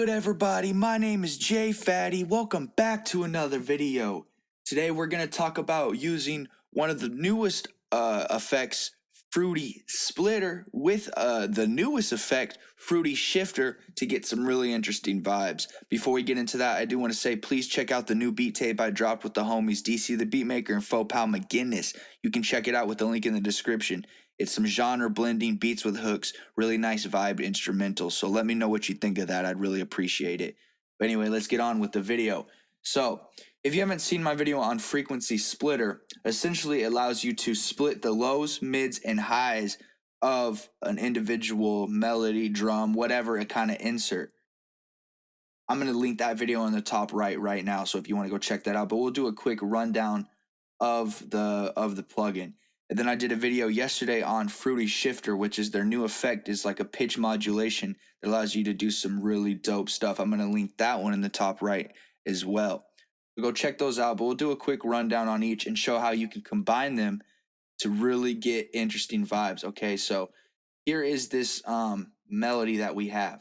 good, everybody? My name is Phatty. Welcome back to another video. Today we're going to talk about using one of the newest effects, Fruity Splitter, with the newest effect, Fruity Shifter, to get some really interesting vibes. Before we get into that, I do want to say please check out the new beat tape I dropped with the homies DC the Beatmaker and Faux Pal McGinnis. You can check it out with the link in the description. It's some genre blending, beats with hooks, really nice vibe instrumental. So let me know what you think of that. I'd really appreciate it. But anyway, let's get on with the video. So if you haven't seen my video on Frequency Splitter, essentially it allows you to split the lows, mids, and highs of an individual melody, drum, whatever it kind of insert. I'm going to link that video on the top right now. So if you want to go check that out, but we'll do a quick rundown of the plugin. And then I did a video yesterday on Fruity Shifter, which is their new effect, is like a pitch modulation that allows you to do some really dope stuff. I'm going to link that one in the top right as well. So go check those out, but we'll do a quick rundown on each and show how you can combine them to really get interesting vibes. Okay, so here is this melody that we have.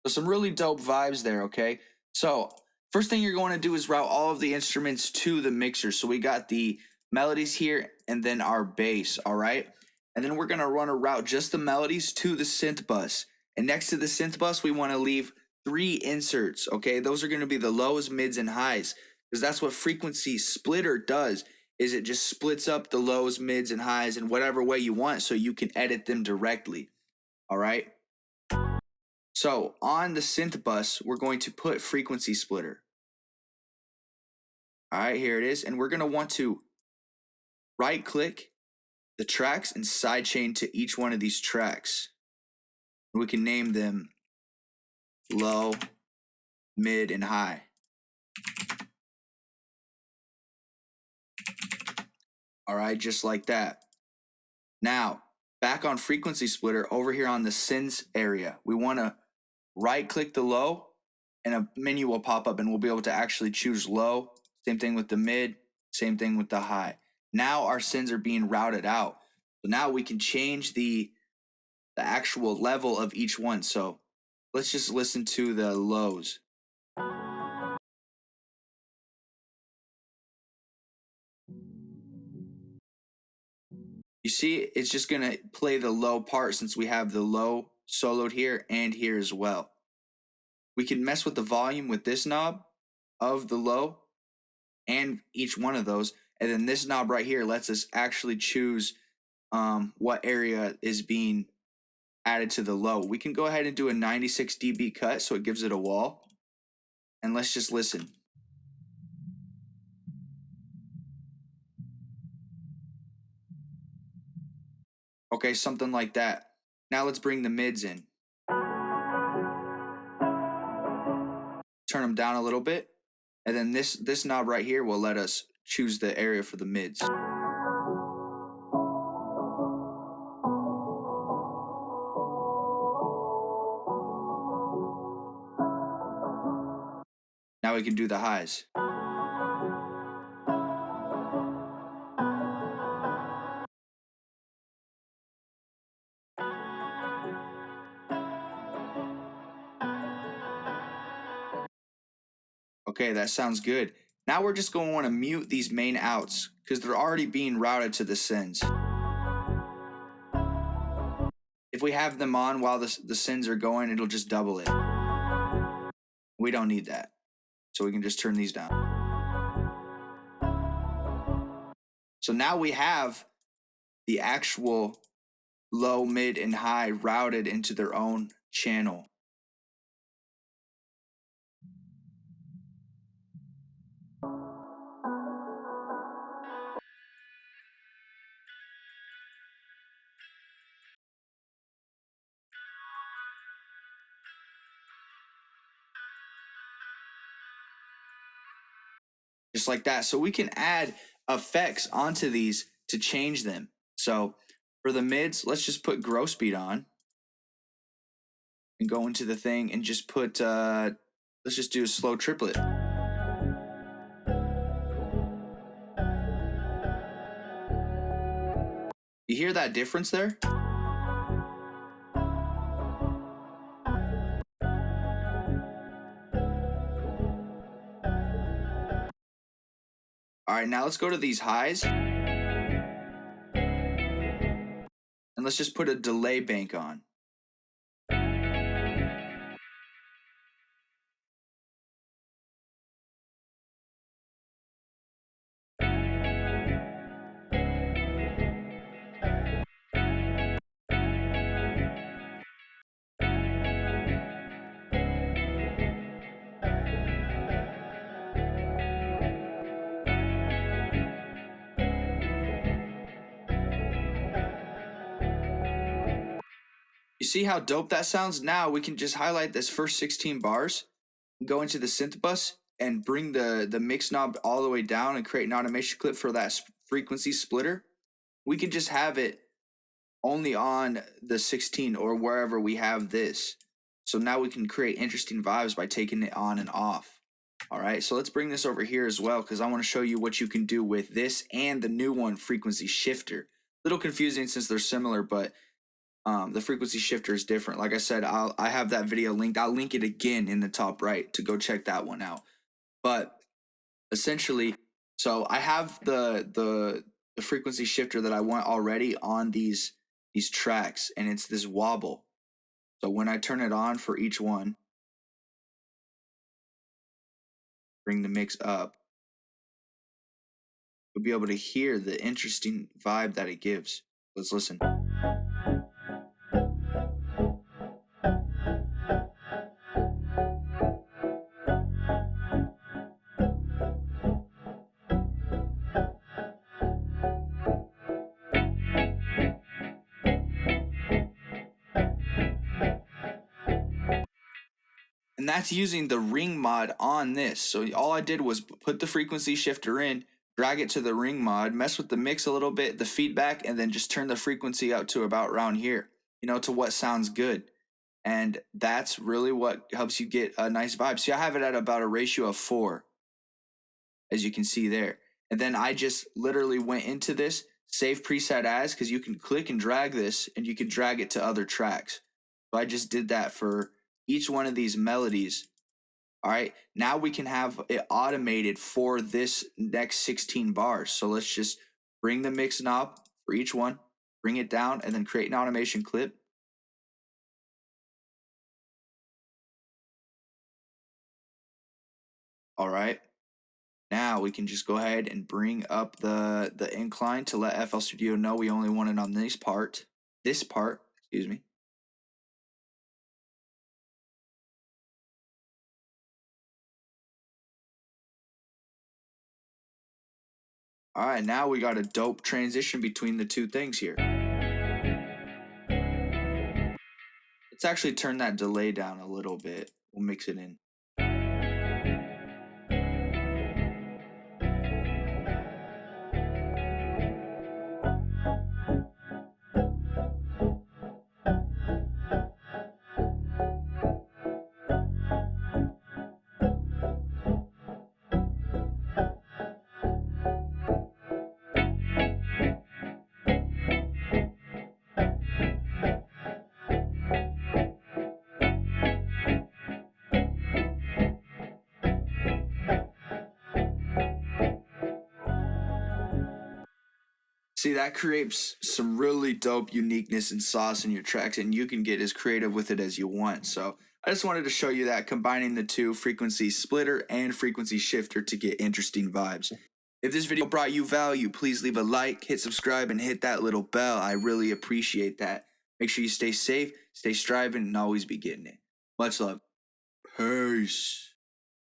So some really dope vibes there, okay? So first thing you're going to do is route all of the instruments to the mixer. So we got the melodies here and then our bass, all right? And then we're going to run a route just the melodies to the synth bus. And next to the synth bus, we want to leave 3 inserts, okay? Those are going to be the lows, mids, and highs, because that's what Frequency Splitter does, is it just splits up the lows, mids, and highs in whatever way you want so you can edit them directly, all right? So on the synth bus, we're going to put Frequency Splitter. All right, here it is. And we're going to want to right click the tracks and sidechain to each one of these tracks. We can name them low, mid, and high. All right, just like that. Now, back on Frequency Splitter, over here on the synths area, we want to right click the low and a menu will pop up and we'll be able to actually choose low. Same thing with the mid, same thing with the high. Now our synths are being routed out. So now we can change the actual level of each one. So let's just listen to the lows. You see, it's just going to play the low part since we have the low soloed here and here as well. We can mess with the volume with this knob of the low and each one of those. And then this knob right here lets us actually choose what area is being added to the low. We can go ahead and do a 96 dB cut so it gives it a wall. And let's just listen. Okay, something like that. Now let's bring the mids in. Turn them down a little bit. And then this knob right here will let us choose the area for the mids. Now we can do the highs. Okay, that sounds good. Now we're just going to want to mute these main outs because they're already being routed to the synths. If we have them on while the synths are going, it'll just double it. We don't need that. So we can just turn these down. So now we have the actual low, mid, and high routed into their own channel. just like that. So we can add effects onto these to change them. So for the mids, let's just put grow speed on and go into the thing and just put, let's just do a slow triplet. You hear that difference there? All right, now let's go to these highs. And let's just put a delay bank on. You see how dope that sounds? Now we can just highlight this first 16 bars, go into the synth bus, and bring the mix knob all the way down and create an automation clip for that frequency splitter. We can just have it only on the 16 or wherever we have this. So now we can create interesting vibes by taking it on and off. All right, so let's bring this over here as well, because I want to show you what you can do with this and the new one, frequency shifter. A little confusing since they're similar, but the frequency shifter is different. Like I said, I have that video linked. I'll link it again in the top right to go check that one out. But essentially, so I have the frequency shifter that I want already on these tracks, and it's this wobble. So when I turn it on for each one, bring the mix up, you'll be able to hear the interesting vibe that it gives. Let's listen. And that's using the ring mod on this. So all I did was put the frequency shifter in, drag it to the ring mod, mess with the mix a little bit, the feedback, and then just turn the frequency out to about around here, to what sounds good. And that's really what helps you get a nice vibe. See, I have it at about a ratio of 4, as you can see there. And then I just literally went into this, save preset as, because you can click and drag this, and you can drag it to other tracks. So I just did that for each one of these melodies. All right, now we can have it automated for this next 16 bars. So let's just bring the mix knob for each one, bring it down, and then create an automation clip. All right, now we can just go ahead and bring up the incline to let FL Studio know we only want it on this part, excuse me. All right, now we got a dope transition between the two things here. Let's actually turn that delay down a little bit. We'll mix it in. See, that creates some really dope uniqueness and sauce in your tracks, and you can get as creative with it as you want. So I just wanted to show you that, combining the two, frequency splitter and frequency shifter, to get interesting vibes. If this video brought you value, please leave a like, hit subscribe, and hit that little bell. I really appreciate that. Make sure you stay safe, stay striving, and always be getting it. Much love. Peace.